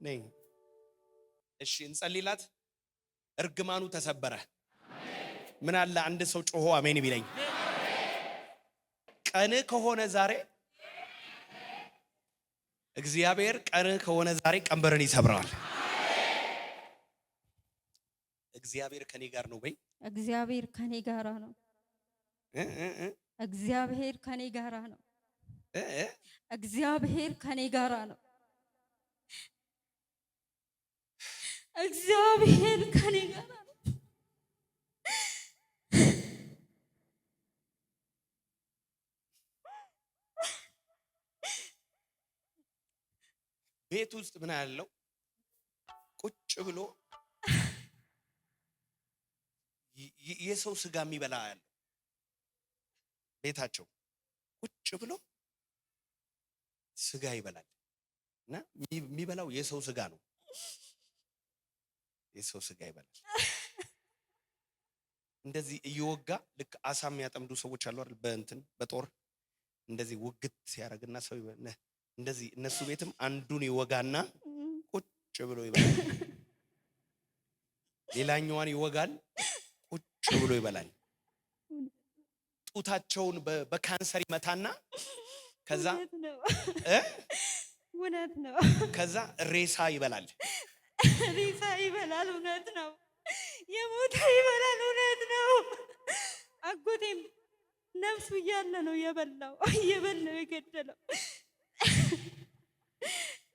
ነይ እሺ እንጸልይላት። እርግማኑ ተሰበረ። ምን አለ አንድ ሰው ጮሆ አሜን ቢለኝ። ቀን ከሆነ ዛሬ እግዚአብሔር ቀን ከሆነ ዛሬ ቀንበርን ይሰብራል። እግዚአብሔር ከኔ ጋር ነው በይ። እግዚአብሔር ከኔ ጋር ነው። እግዚአብሔር ከኔ ጋር ነው። እግዚአብሔር ከኔ ጋር ነው። እግዚአብሔር ከኔ ጋር ነው። ቤት ውስጥ ምን ያለው ቁጭ ብሎ የሰው ስጋ የሚበላ ያለው ቤታቸው ቁጭ ብሎ ስጋ ይበላል እና የሚበላው የሰው ስጋ ነው። የሰው ስጋ ይበላል። እንደዚህ እየወጋ ልክ አሳ የሚያጠምዱ ሰዎች አሉ አይደል? በእንትን በጦር እንደዚህ ውግት ሲያረግና ሰው እንደዚህ እነሱ ቤትም አንዱን ይወጋና ቁጭ ብሎ ይበላል። ሌላኛዋን ይወጋል፣ ቁጭ ብሎ ይበላል። ጡታቸውን በካንሰር ይመታና ከዛ እውነት ነው። ከዛ ሬሳ ይበላል። ሬሳ ይበላል። እውነት ነው። የሞተ ይበላል። እውነት ነው። አጎቴም ነፍሱ እያለ ነው የበላው የገደለው።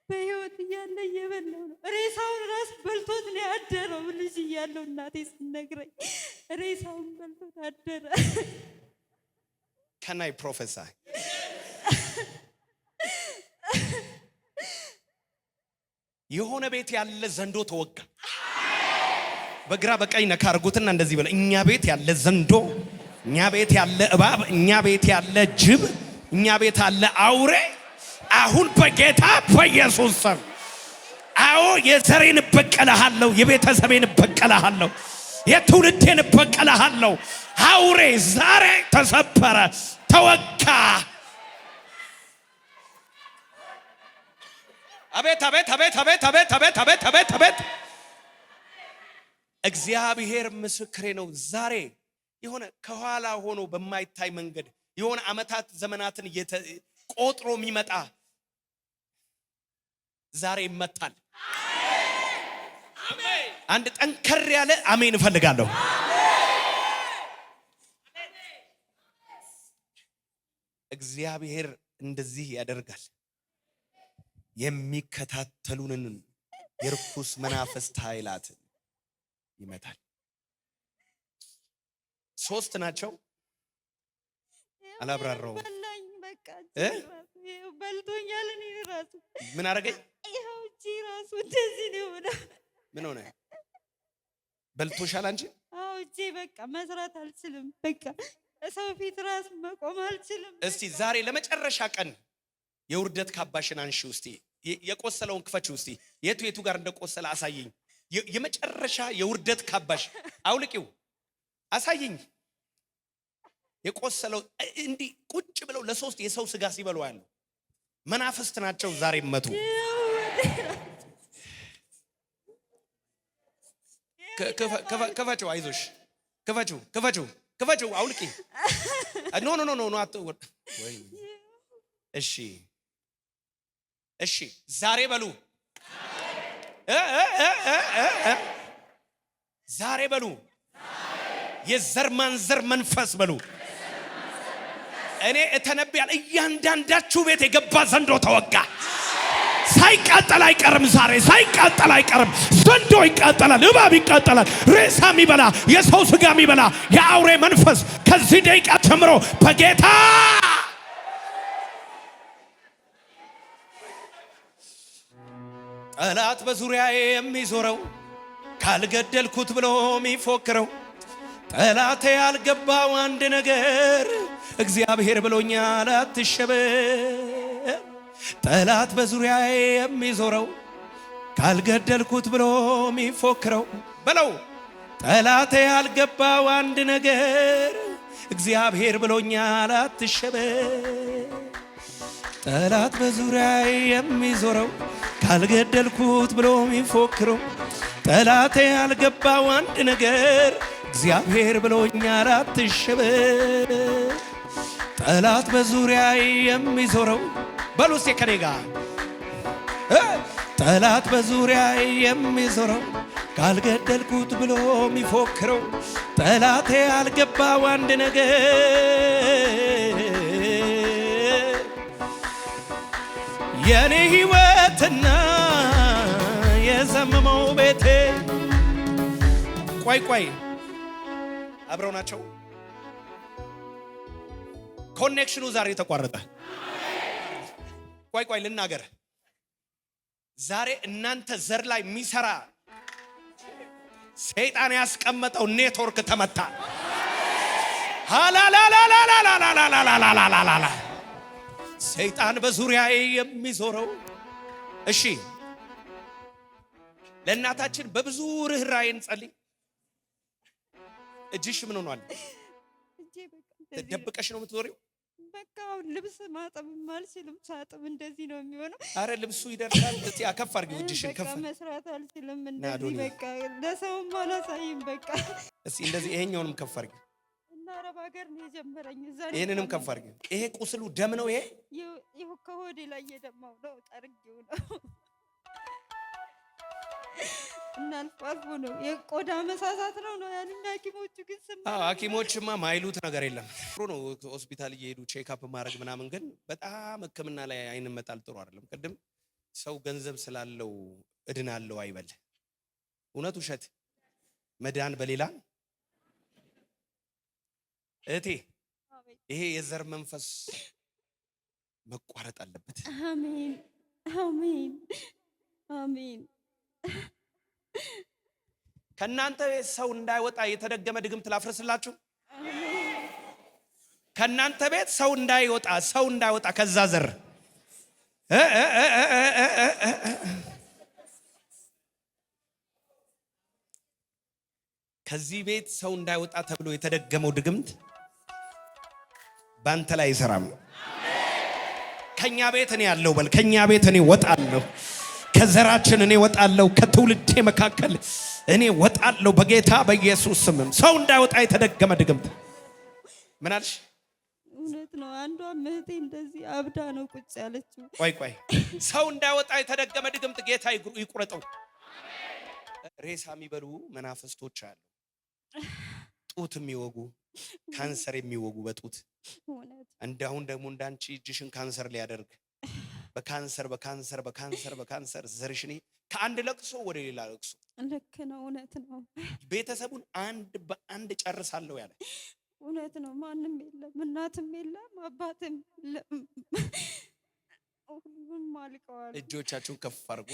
በህይወት እያለ እየበላው ነው። ሬሳውን ራስ በልቶት ነው ያደረው። ልጅ እያለው እናቴ ስትነግረኝ ሬሳውን በልቶት አደረ። Can I prophesy? የሆነ ቤት ያለ ዘንዶ ተወጋ። በግራ በቀኝ ነካ አርጉትና እንደዚህ በለ። እኛ ቤት ያለ ዘንዶ፣ እኛ ቤት ያለ እባብ፣ እኛ ቤት ያለ ጅብ፣ እኛ ቤት ያለ አውሬ አሁን በጌታ በኢየሱስ ስም አዎ የዘሬን በቀለሃለሁ፣ የቤተሰቤን በቀለሃለሁ፣ የትውልዴን በቀለሃለሁ። አውሬ ዛሬ ተሰበረ፣ ተወጋ። አቤት አቤት አቤት አቤት አቤት አቤት አቤት አቤት አቤት። እግዚአብሔር ምስክሬ ነው። ዛሬ የሆነ ከኋላ ሆኖ በማይታይ መንገድ የሆነ አመታት ዘመናትን ቆጥሮ የሚመጣ ዛሬ ይመታል። አሜን። አንድ ጠንከር ያለ አሜን እፈልጋለሁ። እግዚአብሔር እንደዚህ ያደርጋል። የሚከታተሉንን የርኩስ መናፍስት ኃይላትን ይመታል። 3 ናቸው። አላብራራውም። በልቶኛል። እኔ ራሱ ምን አረገኝ? ይሄው እጄ ራሱ እንደዚህ ነው ሆነ። ምን ሆነ? በልቶሻል አንቺ? አዎ እጄ በቃ መስራት አልችልም። በቃ ሰው ፊት ራስ መቆም አልችልም። እስቲ ዛሬ ለመጨረሻ ቀን የውርደት ካባሽን አንሺ። እስቲ የቆሰለውን ክፈችው። እስቲ የቱ ጋር እንደቆሰለ አሳየኝ። የመጨረሻ የውርደት ካባሽ አውልቂው፣ አሳየኝ። የቆሰለው እንዲህ ቁጭ ብለው ለ3 የሰው ስጋ ሲበሉ ያሉ መናፍስት ናቸው። ዛሬ መቱ። ክፈችው፣ አይዞሽ፣ ክፈችው፣ አውልቂ። ኖ ወይ እሺ ዛሬ በሉ፣ ዛሬ በሉ፣ የዘር ማንዘር መንፈስ በሉ። እኔ እተነብያለሁ እያንዳንዳችሁ ቤት የገባ ዘንዶ ተወጋ። ሳይቃጠል አይቀርም። ዛሬ ሳይቃጠል አይቀርም። ዘንዶ ይቃጠላል፣ እባብ ይቃጠላል፣ ሬሳ የሚበላ የሰው ስጋ የሚበላ የአውሬ መንፈስ ከዚህ ደቂቃ ጀምሮ በጌታ ጠላት በዙሪያዬ የሚዞረው ካልገደልኩት ብሎ የሚፎክረው ጠላቴ ያልገባው አንድ ነገር እግዚአብሔር ብሎኛል አትሸበር። ጠላት በዙሪያዬ የሚዞረው ካልገደልኩት ብሎ የሚፎክረው በለው። ጠላቴ ያልገባው አንድ ነገር እግዚአብሔር ብሎኛል አትሸበር። ጠላት በዙሪያዬ የሚዞረው ካልገደልኩት ብሎ የሚፎክረው ጠላቴ ያልገባው አንድ ነገር እግዚአብሔር ብሎኛል አትሸበር። ጠላት በዙሪያዬ የሚዞረው በሉስ ከኔ ጋር ጠላት በዙሪያዬ የሚዞረው ካልገደልኩት ብሎ የሚፎክረው ጠላቴ ያልገባው አንድ ነገር የኔ ሕይወትና የዘመመው ቤቴ ቆይ አብረው ናቸው። ኮኔክሽኑ ዛሬ ተቋረጠ። ቆይ ልናገር። ዛሬ እናንተ ዘር ላይ የሚሰራ ሰይጣን ያስቀመጠው ኔትወርክ ተመታ። ሃላላላላላላላላላላላ ሰይጣን በዙሪያዬ የሚዞረው እሺ፣ ለእናታችን በብዙ ርህራኄ እንጸልይ። እጅሽ ምን ሆኗል? ደብቀሽ ነው የምትዞሪው? በቃ ልብስ ማጠብ አልችልም። ሳጥብ እንደዚህ ነው የሚሆነው። አረ ልብሱ ይደርሳል። እስቲ አከፍ አድርጊው እጅሽን ከፍ። በቃ መስራት አልችልም እንደዚህ በቃ ለሰውም አላሳይም በቃ። እስቲ እንደዚህ ይሄኛውንም ከፍ አድርጊው እና አረብ ሀገር ነው የጀመረኝ። እዛ ይሄንንም ከፍ አድርጊው። ይሄ ቁስሉ ደም ነው። ይሄ ከሆዴ ላይ የደማው ነው። ጠርጌው ነው እና አልፎ ነው የቆዳ መሳሳት ነው ያሉኝ ሐኪሞቹ። ግን ሐኪሞችማ ማይሉት ነገር የለም። ጥሩ ነው ሆስፒታል እየሄዱ ቼክአፕ ማድረግ ምናምን፣ ግን በጣም ሕክምና ላይ አይን መጣል ጥሩ አይደለም። ቅድም ሰው ገንዘብ ስላለው እድናለው አይበል። እውነት ውሸት መዳን በሌላ እቴ ይሄ የዘር መንፈስ መቋረጥ አለበት። አሜን አሜን አሜን። ከናንተ ቤት ሰው እንዳይወጣ የተደገመ ድግምት ላፍርስላችሁ። ከናንተ ቤት ሰው እንዳይወጣ ከዛ ዘር ከዚህ ቤት ሰው እንዳይወጣ ተብሎ የተደገመው ድግምት ባንተ ላይ አይሰራም። ከኛ ቤት እኔ ያለው በል ከኛ ቤት እኔ ወጣለሁ። ከዘራችን እኔ ወጣለሁ። ከትውልዴ መካከል እኔ ወጣለሁ በጌታ በኢየሱስ ስም። ሰው እንዳይወጣ የተደገመ ድግምት ምን አልሽ? እውነት ነው። አንዷ እህቴ እንደዚህ አብዳ ነው ቁጭ ያለችው። ቆይ ሰው እንዳይወጣ የተደገመ ድግምት ጌታ ይቁረጠው። ሬሳ የሚበሉ መናፍስቶች አሉ። ጡት የሚወጉ ካንሰር የሚወጉ በጡት እንዳሁን ደግሞ እንዳንቺ እጅሽን ካንሰር ሊያደርግ በካንሰር ዘርሽኔ ከአንድ ለቅሶ ወደ ሌላ ለቅሶ። ልክ ነው። እውነት ነው። ቤተሰቡን አንድ በአንድ ጨርሳለሁ ያለ እውነት ነው። ማንም የለም፣ እናትም የለም፣ አባትም የለም። ሁሉም አልቀዋል። እጆቻችሁን ከፍ አድርጉ።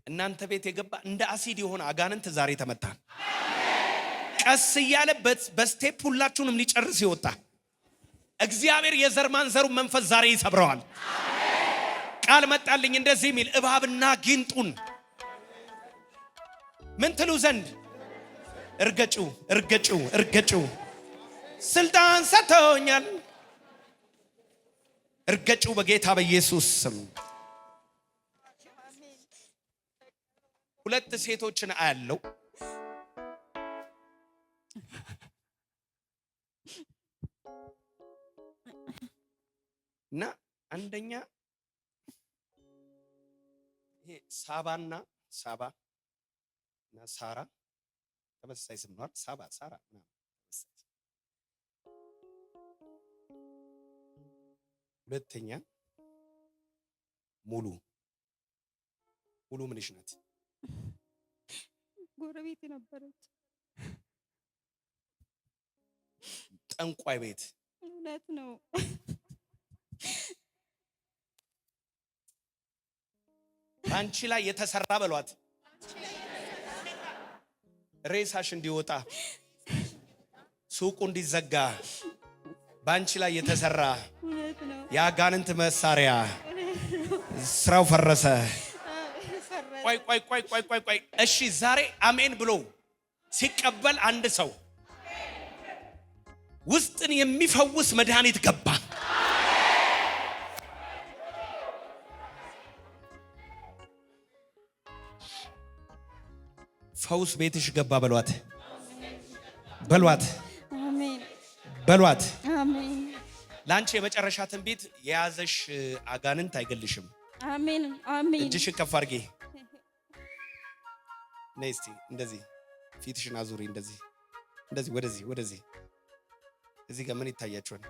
እናንተ ቤት የገባ እንደ አሲድ የሆነ አጋንንት ዛሬ ተመታ። ቀስ እያለ በስቴፕ ሁላችሁንም ሊጨርስ ይወጣ እግዚአብሔር የዘር ማንዘሩ መንፈስ ዛሬ ይሰብረዋል። ቃል መጣልኝ እንደዚህ የሚል እባብና ጊንጡን ምን ትሉ ዘንድ እርገጩ ስልጣን ሰጥቶኛል። እርገጩ በጌታ በኢየሱስ ስም። ሁለት ሴቶችን አያለው። እና አንደኛ ይሄ ሳባና ሳራ ተመሳሳይ ስም ነው። ሳራ ሁለተኛ ሙሉ ምንሽ ናት? ጎረቤት ነበረች። ጠንቋይ ቤት። እውነት ነው። አንቺ ላይ የተሰራ በሏት ሬሳሽ እንዲወጣ ሱቁ እንዲዘጋ ባንቺ ላይ የተሰራ የአጋንንት መሳሪያ ስራው ፈረሰ። ቆይ እሺ፣ ዛሬ አሜን ብሎ ሲቀበል አንድ ሰው ውስጥን የሚፈውስ መድኃኒት ገባ። ፈውስ ቤትሽ ገባ በሏት፣ በሏት፣ አሜን በሏት። አሜን ላንቺ የመጨረሻ ትንቢት የያዘሽ አጋንንት አይገልሽም። አሜን አሜን። እጅሽን ከፍ አድርጊ። ነይ እስቲ እንደዚህ ፊትሽን አዙሪ። እንደዚህ እንደዚህ ወደዚህ። እዚህ ጋር ምን ይታያችኋል?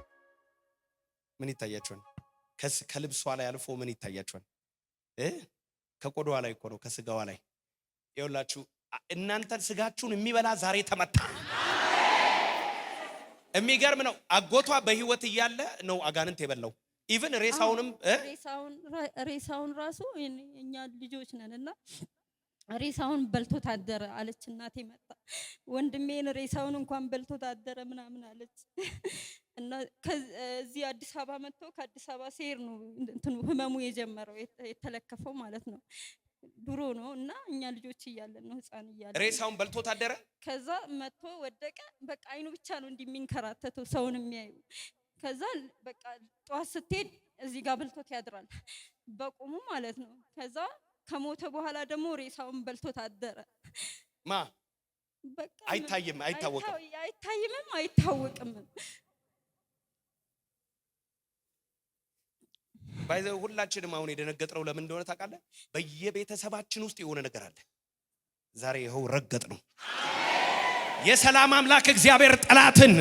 ምን ይታያችኋል? ከልብሷ ላይ አልፎ ምን ይታያችኋል? ከቆዳዋ ላይ እኮ ነው፣ ከስጋዋ ላይ። ይኸውላችሁ እናንተን ስጋችሁን የሚበላ ዛሬ ተመታ። የሚገርም ነው። አጎቷ በህይወት እያለ ነው አጋንንት የበላው። ኢቭን ሬሳውን ራሱ እኛ ልጆች ነንና ሬሳውን በልቶ ታደረ አለች እናቴ። መጣ ወንድሜን ሬሳውን እንኳን በልቶ ታደረ ምናምን አለች። እና ከዚህ አዲስ አበባ መጥቶ ከአዲስ አበባ ሲሄድ ነው እንትኑ ህመሙ የጀመረው የተለከፈው ማለት ነው። ድሮ ነው እና እኛ ልጆች እያለን ነው፣ ህፃን እያለን ሬሳውን በልቶ ታደረ። ከዛ መጥቶ ወደቀ። በቃ አይኑ ብቻ ነው እንደሚንከራተተው ሰውን የሚያዩ። ከዛ በቃ ጧት ስትሄድ እዚህ ጋር በልቶት ያድራል በቁሙ ማለት ነው። ከዛ ከሞተ በኋላ ደግሞ ሬሳውን በልቶ ታደረ። በቃ አይታይም፣ አይታወቅም፣ አይታይምም፣ አይታወቅም። ባይዘው ሁላችንም አሁን የደነገጥነው ለምን እንደሆነ ታውቃለህ? በየቤተሰባችን ውስጥ የሆነ ነገር አለ። ዛሬ ይኸው ረገጥ ነው። የሰላም አምላክ እግዚአብሔር ጠላትን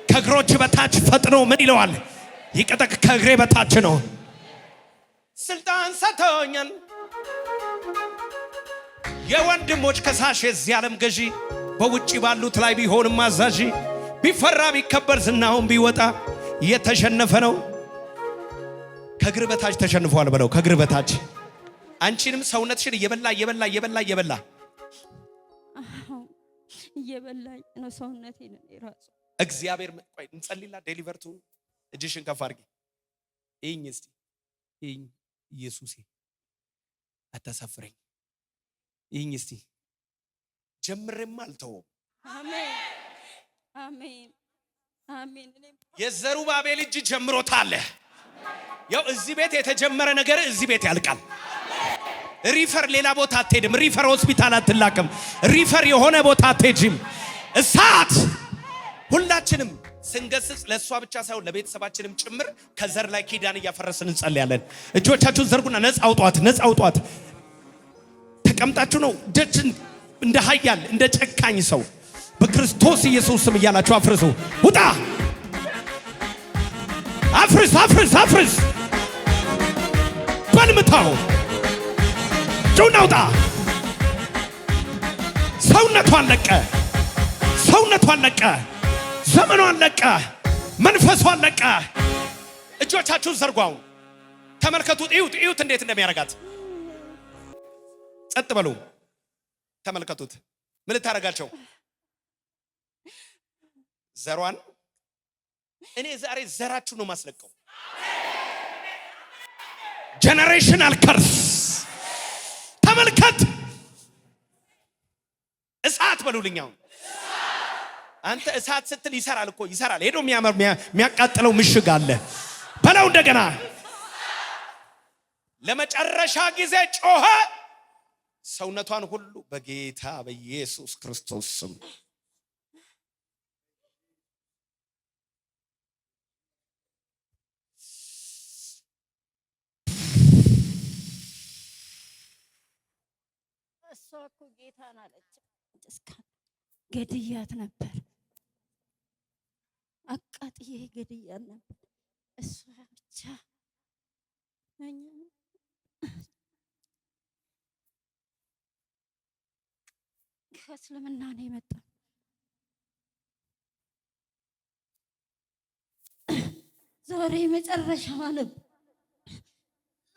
ከእግሮች በታች ፈጥኖ ምን ይለዋል? ይቀጠቅ። ከእግሬ በታች ነው። ስልጣን ሰጥቶኛል። የወንድሞች ከሳሽ የዚህ ዓለም ገዢ፣ በውጪ ባሉት ላይ ቢሆንም አዛዥ፣ ቢፈራ ቢከበር ዝናውን ቢወጣ የተሸነፈ ነው። ከእግር በታች ተሸንፏል በለው። ከእግር በታች አንቺንም ሰውነትሽን እየበላ ነው ሰውነቴን ራሱ እግዚአብሔር። ቆይ እንጸልይላ። ዴሊቨርቱ እጅሽን ከፍ አድርጊ። ይኝ እስቲ ይኝ ኢየሱሴ አታሳፍረኝ። ይኝ እስቲ ጀምሬም አልተውም። አሜን አሜን አሜን። የዘሩባቤል እጅ ጀምሮታል። ያው እዚህ ቤት የተጀመረ ነገር እዚህ ቤት ያልቃል። ሪፈር ሌላ ቦታ አትሄድም። ሪፈር ሆስፒታል አትላክም። ሪፈር የሆነ ቦታ አትሄጂም። እሳት ሁላችንም ስንገስጽ ለእሷ ብቻ ሳይሆን ለቤተሰባችንም ጭምር ከዘር ላይ ኪዳን እያፈረስን እንጸልያለን። እጆቻችሁን ዘርጉና ነፃ አውጧት፣ ነፃ አውጧት። ተቀምጣችሁ ነው ደጅን እንደ ኃያል እንደ ጨካኝ ሰው በክርስቶስ ኢየሱስ ስም እያላችሁ አፍርሱ። ውጣ! አፍርስ! በልምታው ጩና ውጣ! ሰውነቷን ለቀ፣ ዘመኗን ለቀ፣ መንፈሷን ለቀ። እጆቻችሁን ዘርጓው። ተመልከቱት፣ እዩት እንዴት እንደሚያረጋት። ጸጥ በሉ፣ ተመልከቱት። ምን ልታረጋቸው? ዘሯን። እኔ ዛሬ ዘራችሁ ነው ማስለቀው። ጀነሬሽናል ከርስ ተመልከት። እሳት በሉልኛው። አንተ እሳት ስትል ይሰራል እኮ ይሰራል። ሄዶ የሚያቃጥለው ምሽግ አለ በለው። እንደገና ለመጨረሻ ጊዜ ጮኸ። ሰውነቷን ሁሉ በጌታ በኢየሱስ ክርስቶስ ስም እሷ እኮ ጌታን አለች። ገድያት ነበር፣ አቃጥዬ ገድያት ነበር። እሷ ብቻ ከእስልምና ነው የመጣው። ዛሬ መጨረሻዋ ነበር።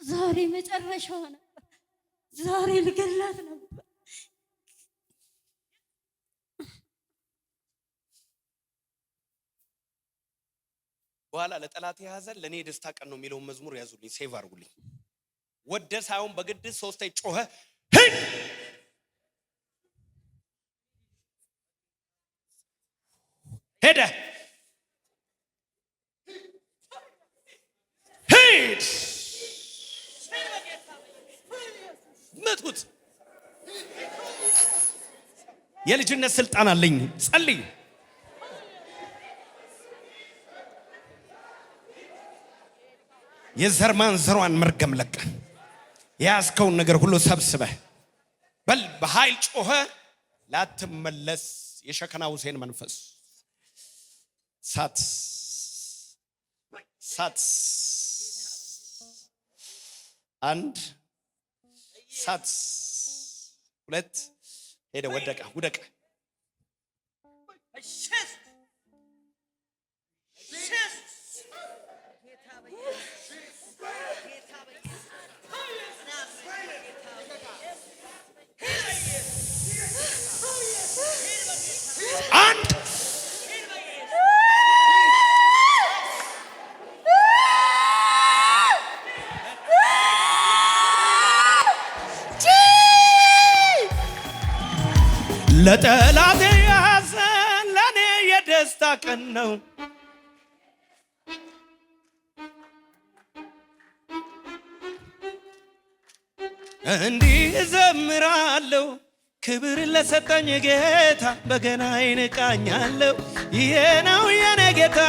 ዛሬ ልገላት ነበር። በኋላ ለጠላት ያዘን ለኔ ደስታ ቀን ነው የሚለውን መዝሙር ያዙልኝ፣ ሴቭ አድርጉልኝ። ወደ ሳይሆን በግድ ሶስቴ ጮኸ። ሄደ ሂድ ምቱት የልጅነት ስልጣን አለኝ። ጸልይ። የዘር ማንዘሯን መርገም ለቀ። የያዝከውን ነገር ሁሉ ሰብስበህ በል በኃይል ጮኸ። ላትመለስ የሸከና ሁሴን መንፈስ ሳት ሳት አንድ ሳት ሁለት ሄደ ወደቀ ውደቀ አንድ ለጠላቴ ያዘን ለኔ የደስታ ቀን ነው። እንዲህ እዘምራለሁ ክብር ለሰጠኝ ጌታ በገናዬን እቃኛለሁ። ይሄ ነው የኔ ጌታ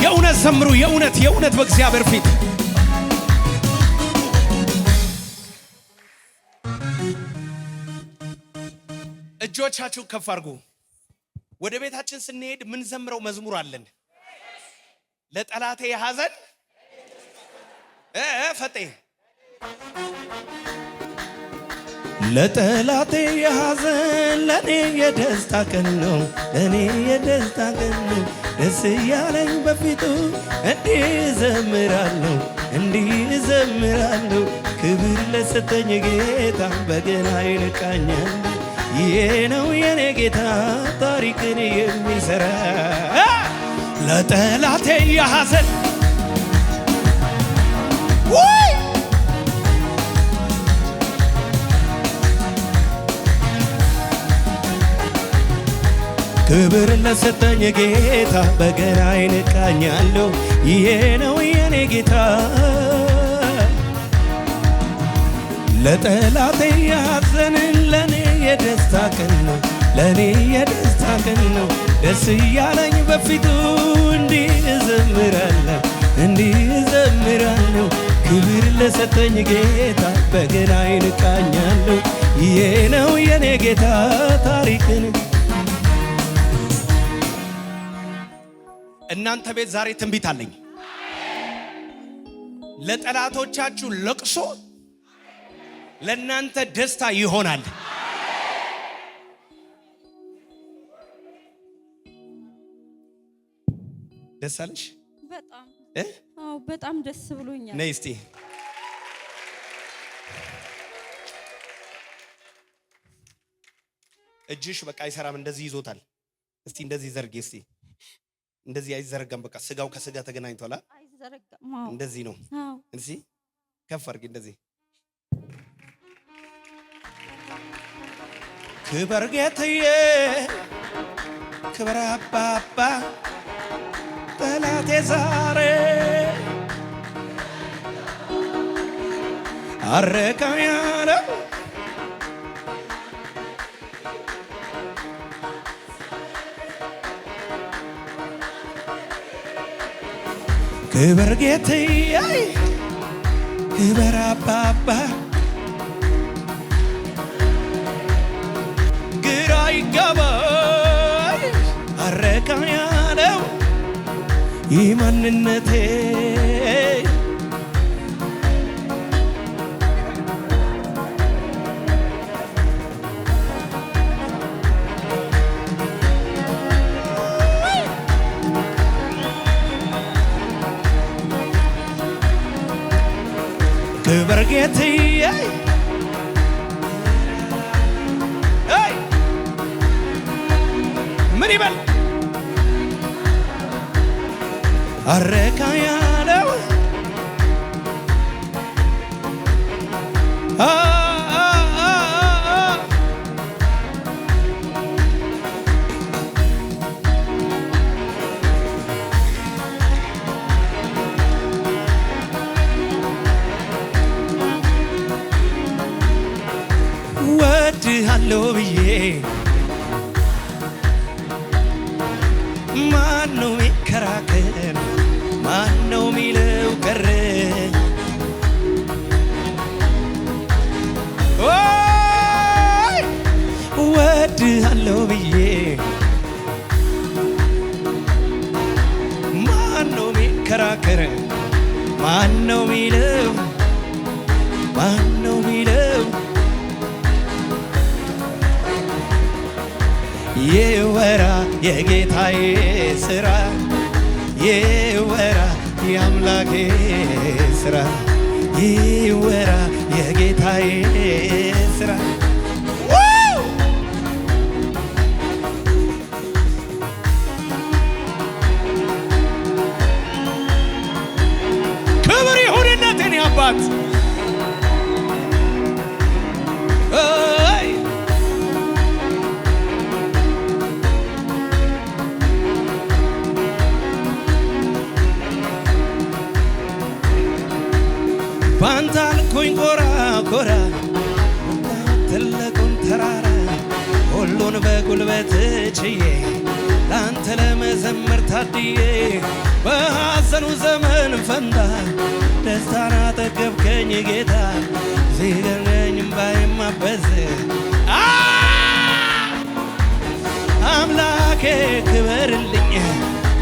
የእውነት ዘምሩ። የእውነት በእግዚአብሔር ፊት እጆቻችሁን ከፍ አድርጉ። ወደ ቤታችን ስንሄድ ምን ዘምረው መዝሙር አለን። ለጠላቴ የሐዘን ፈጤ ለጠላቴ የሐዘን ለኔ የደስታ ቀን ነው። ለኔ የደስታ ቀን ነው። ደስ ያለኝ በፊቱ እንዲህ እዘምራለሁ ክብር ለሰጠኝ ጌታ በገናዬን እቃኛለሁ። ይሄ ነው የኔ ጌታ ታሪክን የሚሰራ ለጠላቴ የሐዘን ክብር ለሰጠኝ ጌታ በገናዬን እቃኛለሁ። ይሄ ነው የኔ ጌታ ለጠላቴ የሐዘን ለኔ የደስታ ቀን ነው። ለኔ የደስታ ቀን ነው። ደስ ያለኝ በፊቱ እንዲህ እዘምራለሁ ክብር ለሰጠኝ ጌታ በገናዬን እቃኛለሁ። ይሄ ነው የኔ ጌታ ታሪክን እናንተ ቤት ዛሬ ትንቢት አለኝ። ለጠላቶቻችሁ ለቅሶ ለእናንተ ደስታ ይሆናል። ደስ አለሽ? በጣም በጣም ደስ ብሎኛል። ነይ እስቲ እጅሽ በቃ አይሰራም፣ እንደዚህ ይዞታል። እስቲ እንደዚህ ዘርጊ። እስቲ እንደዚህ አይዘረጋም። በቃ ስጋው ከስጋ ተገናኝቷል። አይዘረጋም። እንደዚህ ነው። እስቲ ከፍ አድርጊ። እንደዚህ ክበር ጌታዬ ክበር አባባ ጠላቴ ዛሬ አረካው ያለው ክበር ጌታዬ ክበር አባባ ግራ ይገባኝ አረካው ያለው ይህ ማንነቴ ክበር ጌታዬ ምን ይበል አረካ ያለው ወድሃለሁ ብዬ ማነው ሚከራከር? ማነው ሚለው ቀረ? ወድሃለሁ ብዬ ማነው ሚከራከር? ማነው ሚለው? ማነው ሚለው? ይወራ የጌታዬ ሥራ፣ ይወራ የአምላኬ ሥራ፣ ይወራ የጌታዬ ሥራ። ክብር ይሁንለት የኔ አባት። ባንተ አልኩኝ ኮራ ኮራ ትልቁን ተራራ ሁሉን በጉልበት ችዬ ላንተ ለመዘመር ታድዬ በሐዘኑ ዘመን ፈንታ ደስታን አጠገብከኝ ጌታ ሲገርመኝ እምባዬም አበዘ። አምላኬ ክበርልኝ፣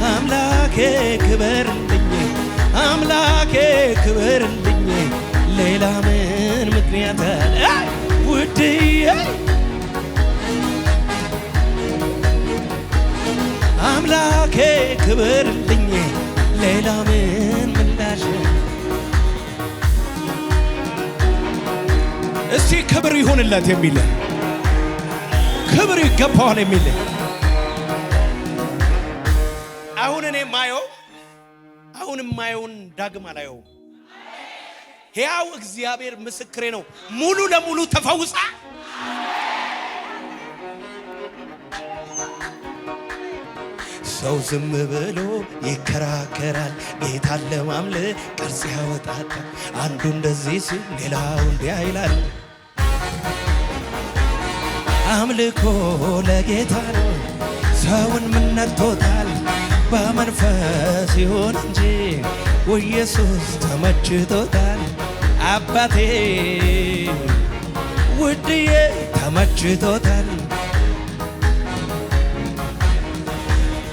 አምላኬ ክበርልኝ፣ አምላኬ ክበርልኝ። ሌላ ምን ምክንያት አለ ውድዬ? አምላኬ ክበርልኝ። ሌላ ምን ምላሽ? እስቲ ክብር ይሁንለት የሚል ክብር ይገባዋል የሚል አሁን እኔ ማየው አሁን ማየውን ዳግም አላየው። ሕያው እግዚአብሔር ምስክሬ ነው። ሙሉ ለሙሉ ተፈውሳ ሰው ዝም ብሎ ይከራከራል፣ ጌታን ለማምለክ ቅርጽ ያወጣል። አንዱ እንደዚህ ሲል ሌላው እንዲያ ይላል። አምልኮ ለጌታ ነው። ሰውን ምን ነክቶታል? በመንፈስ ይሁን እንጂ ኢየሱስ ተመችቶታል። አባቴ ውድዬ ተመችቶታል።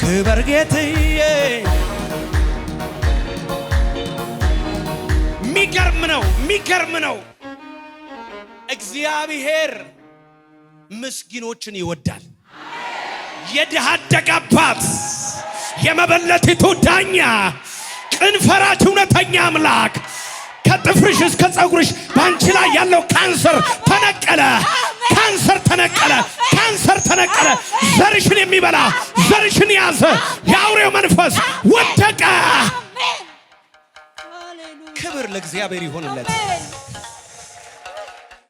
ክበር ጌትዬ። ሚገርም ነው። እግዚአብሔር ምስኪኖችን ይወዳል። የድሃ አደግ አባት፣ የመበለቲቱ ዳኛ፣ ቅን ፈራጅ እውነተኛ አምላክ ከጥፍርሽ እስከ ፀጉርሽ ባንቺ ላይ ያለው ካንሰር ተነቀለ። ካንሰር ተነቀለ። ካንሰር ተነቀለ። ዘርሽን የሚበላ ዘርሽን ያዘ የአውሬው መንፈስ ወደቀ። ክብር ለእግዚአብሔር ይሆንለት።